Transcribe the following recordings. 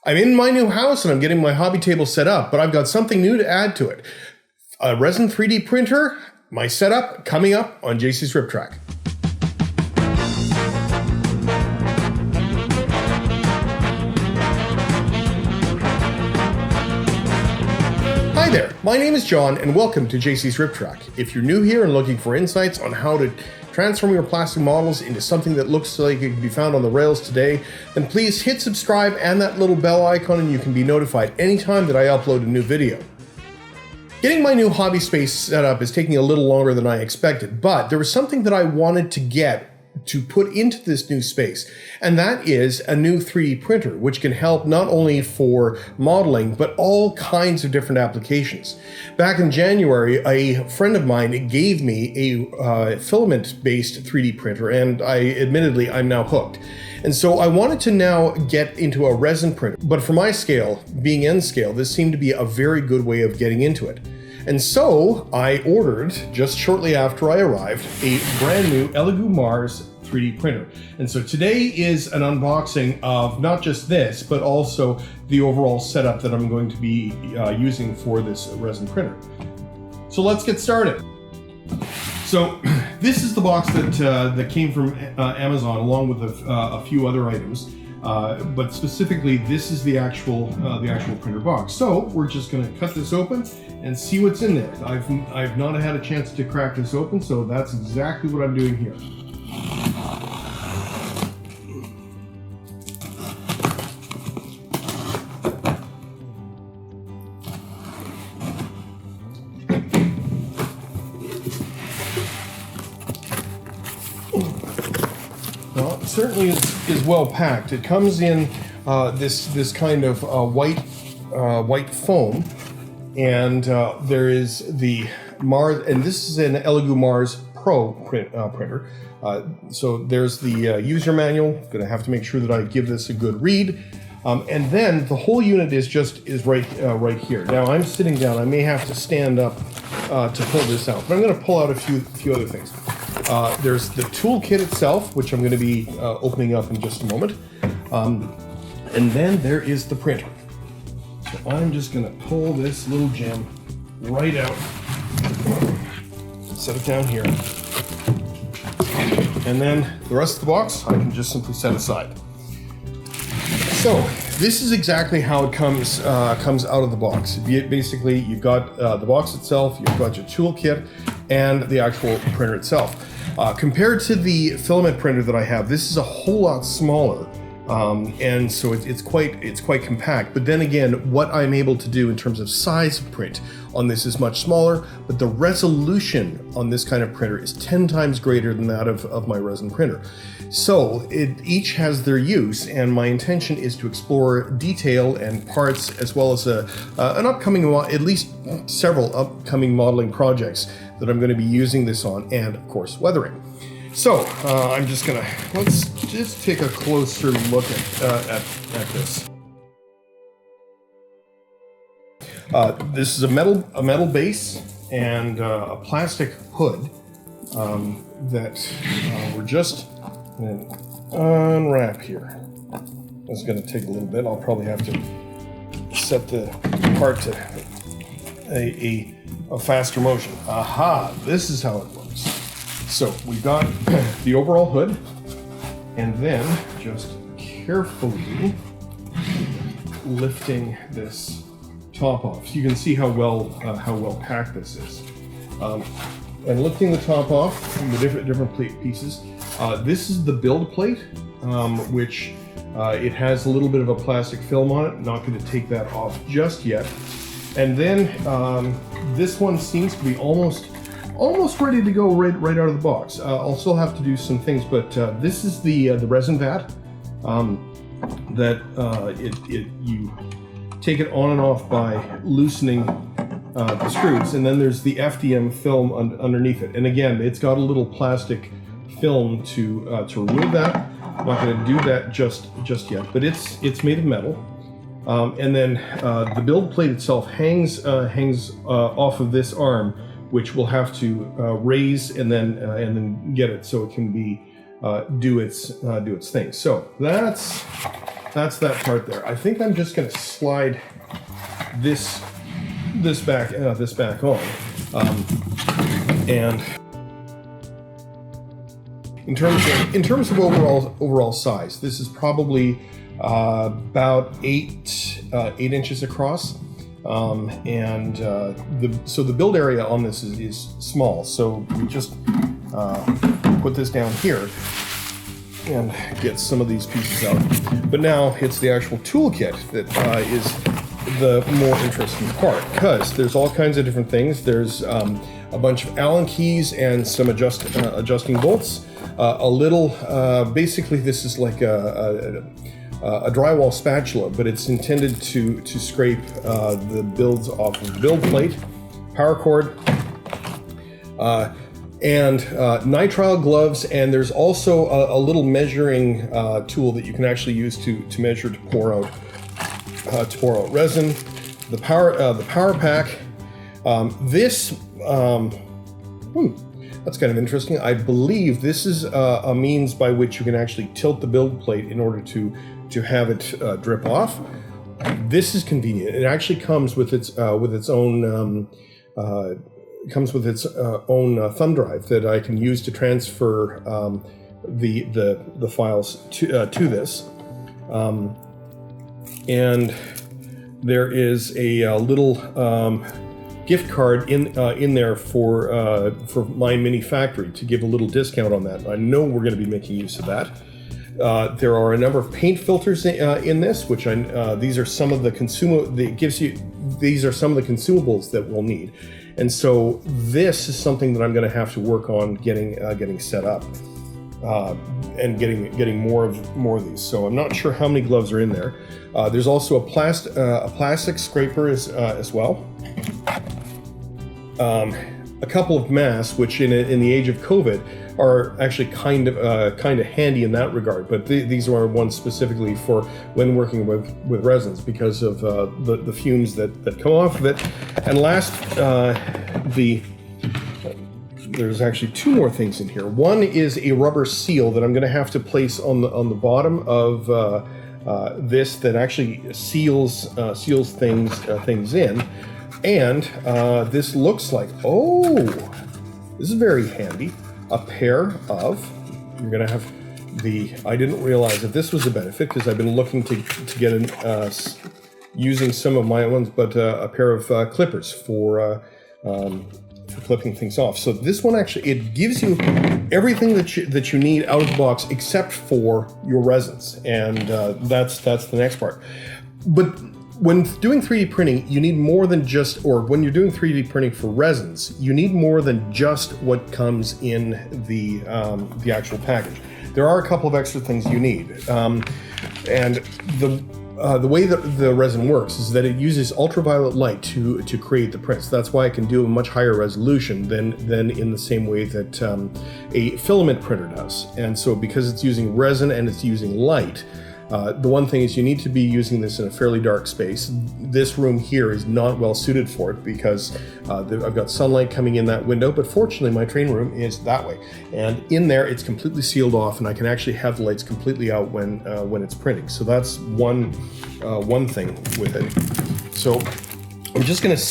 I'm in my new house and I'm getting my hobby table set up, but I've got something new to add to it. A resin 3D printer, my setup coming up on JC's Rip Track. Hi there, my name is John and welcome to JC's Rip Track. If you're new here and looking for insights on how to transform your plastic models into something that looks like it can be found on the rails today, then please hit subscribe and that little bell icon and you can be notified anytime that I upload a new video. Getting my new hobby space set up is taking a little longer than I expected, but there was something that I wanted to get to put into this new space, and that is a new 3D printer, which can help not only for modeling, but all kinds of different applications. Back in January, a friend of mine gave me a filament-based 3D printer, and admittedly, I'm now hooked. And so I wanted to now get into a resin printer, but for my scale, being N scale, this seemed to be a very good way of getting into it. And so I ordered, just shortly after I arrived, a brand new Elegoo Mars 3D printer. And so today is an unboxing of not just this, but also the overall setup that I'm going to be using for this resin printer. So let's get started. So this is the box that came from Amazon along with a few other items. But specifically, this is the actual printer box. So we're just going to cut this open and see what's in there. I've not had a chance to crack this open, so that's exactly what I'm doing here. Well, it certainly is well packed. It comes in this kind of white foam, and there is the Mars, and this is an Elegoo Mars Pro printer. So there's the user manual. Going to have to make sure that I give this a good read, and then the whole unit is right here. Now I'm sitting down. I may have to stand up to pull this out, but I'm going to pull out a few other things. There's the toolkit itself, which I'm going to be opening up in just a moment. And then there is the printer. So I'm just going to pull this little gem right out, set it down here. And then the rest of the box, I can just simply set aside. So this is exactly how it comes out of the box. Basically, you've got the box itself, you've got your toolkit, and the actual printer itself. Compared to the filament printer that I have, this is a whole lot smaller, and so it's quite compact. But then again, what I'm able to do in terms of size of print on this is much smaller, but the resolution on this kind of printer is 10 times greater than that of my resin printer. So each has their use, and my intention is to explore detail and parts, as well as at least several upcoming modeling projects that I'm going to be using this on, and of course weathering. So let's just take a closer look at this. This is a metal base and a plastic hood that we're just going to unwrap here. It's going to take a little bit. I'll probably have to set the part to a faster motion. Aha, this is how it works. So we've got the overall hood, and then just carefully lifting this top off. So you can see how well packed this is. And lifting the top off from the different plate pieces. This is the build plate, which it has a little bit of a plastic film on it. Not going to take that off just yet. And then this one seems to be almost ready to go right out of the box. I'll still have to do some things, but this is the resin vat that you take it on and off by loosening the screws, and then there's the FDM film underneath it. And again, it's got a little plastic film to remove that. I'm not going to do that just yet, but it's made of metal. And then the build plate itself hangs off of this arm, which we'll have to raise and then get it so it can be do its thing. So that's that's that part there. I think I'm just going to slide this back on, and in terms of overall size, this is probably about 8 inches across, and so the build area on this is small. So we just put this down here and get some of these pieces out. But now it's the actual toolkit that is the more interesting part, because there's all kinds of different things. There's a bunch of Allen keys and some adjusting bolts. A little, basically this is like a drywall spatula, but it's intended to scrape the builds off of the build plate, power cord, and nitrile gloves, and there's also a little measuring tool that you can actually use to measure to pour out resin. The power pack. That's kind of interesting. I believe this is a means by which you can actually tilt the build plate in order to have it drip off. This is convenient. It actually comes with its own thumb drive that I can use to transfer the files to this. And there is a little gift card in there for my mini factory to give a little discount on that. I know we're going to be making use of that. There are a number of paint filters in this, which these are some of the consumables that we'll need. And so this is something that I'm going to have to work on getting set up and getting more of these. So I'm not sure how many gloves are in there. There's also a plastic scraper as well. A couple of masks, which in the age of COVID are actually kind of handy in that regard. But these are ones specifically for when working with resins because of the fumes that come off of it. And last, there's actually two more things in here. One is a rubber seal that I'm going to have to place on the bottom of this that actually seals things in. And this looks like, this is very handy. A pair of, you're going to have I didn't realize that this was a benefit because I've been looking to get using some of my ones, but a pair of clippers for clipping things off. So this one actually, it gives you everything that you need out of the box except for your resins. And that's the next part. But when doing 3D printing, you need more than just, or when you're doing 3D printing for resins, you need more than just what comes in the actual package. There are a couple of extra things you need. And the way that the resin works is that it uses ultraviolet light to create the prints. That's why it can do a much higher resolution than in the same way that a filament printer does. And so because it's using resin and it's using light, the one thing is you need to be using this in a fairly dark space. This room here is not well suited for it because I've got sunlight coming in that window, but fortunately my train room is that way. And in there it's completely sealed off and I can actually have the lights completely out when it's printing. So that's one thing with it. So I'm just going to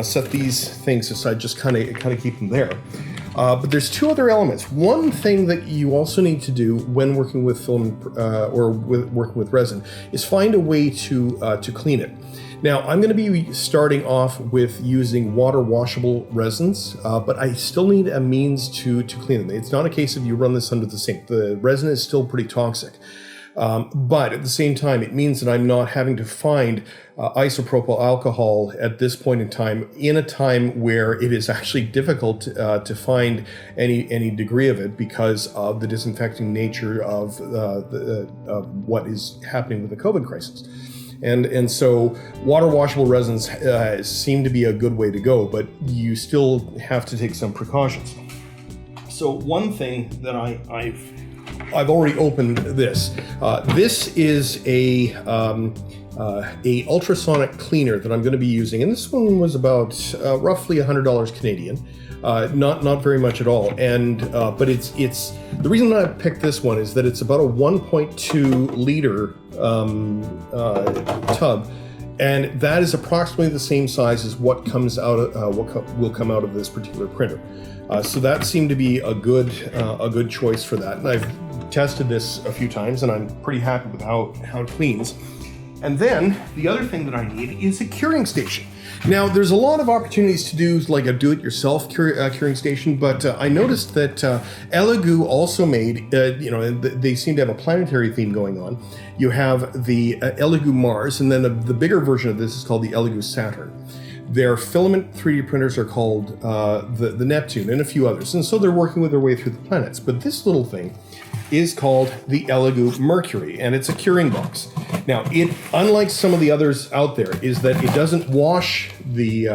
set these things aside, just kind of keep them there. But there's two other elements. One thing that you also need to do when working with film working with resin is find a way to clean it. Now, I'm going to be starting off with using water washable resins, but I still need a means to clean them. It's not a case of you run this under the sink. The resin is still pretty toxic. But at the same time, it means that I'm not having to find isopropyl alcohol at this point in time, in a time where it is actually difficult to find any degree of it because of the disinfecting nature of what is happening with the COVID crisis. And so water washable resins seem to be a good way to go, but you still have to take some precautions. So one thing that I've I've already opened this. This is a ultrasonic cleaner that I'm going to be using, and this one was about roughly $100 Canadian. Not very much at all, and but it's the reason that I picked this one is that it's about a 1.2 liter tub, and that is approximately the same size as what comes out of what will come out of this particular printer. So that seemed to be a good choice for that, and I've tested this a few times, and I'm pretty happy with how it cleans. And then the other thing that I need is a curing station. Now, there's a lot of opportunities to do like a do-it-yourself curing station, but I noticed that Elegoo also made, they seem to have a planetary theme going on. You have the Elegoo Mars, and then the bigger version of this is called the Elegoo Saturn. Their filament 3D printers are called the Neptune and a few others, and so they're working with their way through the planets. But this little thing is called the Elegoo Mercury, and it's a curing box. Now, it, unlike some of the others out there, is that it doesn't wash the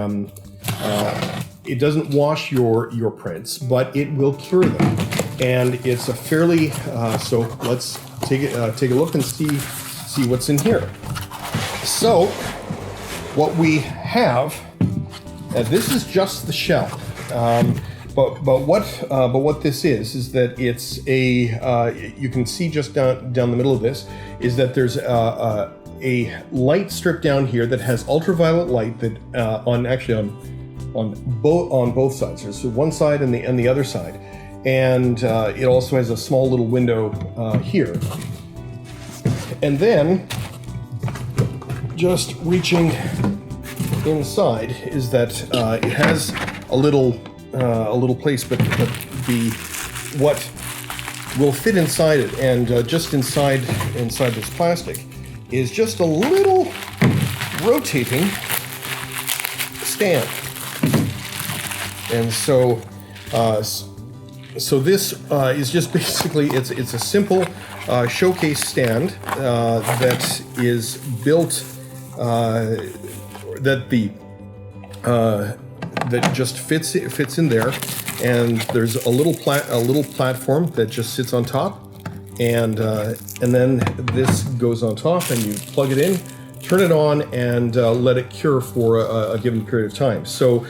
your prints, but it will cure them. And it's a fairly so let's take a look and see what's in here. So what we have, this is just the shell. But what this is that it's a you can see just down the middle of this is that there's a light strip down here that has ultraviolet light that on both sides. There's one side and the other side, and it also has a small little window here. And then just reaching inside is that it has a little place, but what will fit inside it, and just inside this plastic is just a little rotating stand. And so this is just basically it's a simple showcase stand that is built that just fits in there, and there's a little platform that just sits on top, and then this goes on top, and you plug it in, turn it on, and let it cure for a given period of time. So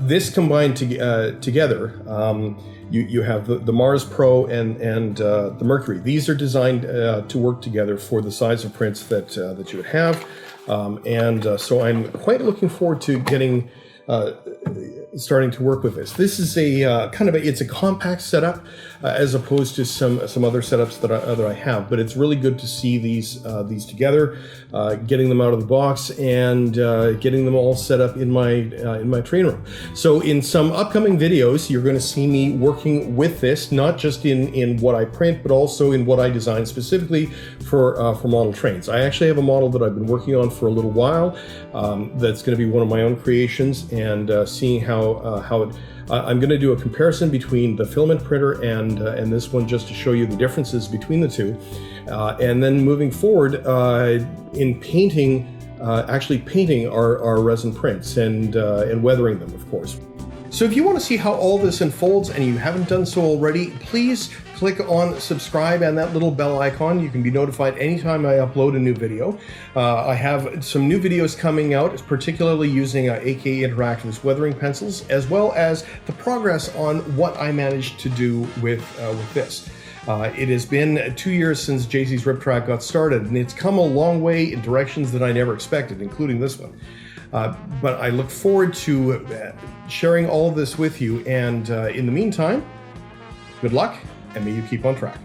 this combined together, you have the Mars Pro and the Mercury. These are designed to work together for the size of prints that you would have, so I'm quite looking forward to getting starting to work with this. This is a it's a compact setup as opposed to some other setups that I have, but it's really good to see these together, getting them out of the box, and getting them all set up in my train room. So in some upcoming videos, you're going to see me working with this, not just in what I print, but also in what I design specifically for model trains. I actually have a model that I've been working on for a little while that's going to be one of my own creations, and seeing how I'm going to do a comparison between the filament printer and this one, just to show you the differences between the two, and then moving forward in painting, actually painting our resin prints and weathering them, of course. So if you want to see how all this unfolds and you haven't done so already, please click on subscribe and that little bell icon. You can be notified anytime I upload a new video. I have some new videos coming out, particularly using AK Interactive's weathering pencils, as well as the progress on what I managed to do with this. It has been 2 years since JC's Rip Track got started, and it's come a long way in directions that I never expected, including this one. But I look forward to sharing all of this with you, and in the meantime, good luck, and may you keep on track.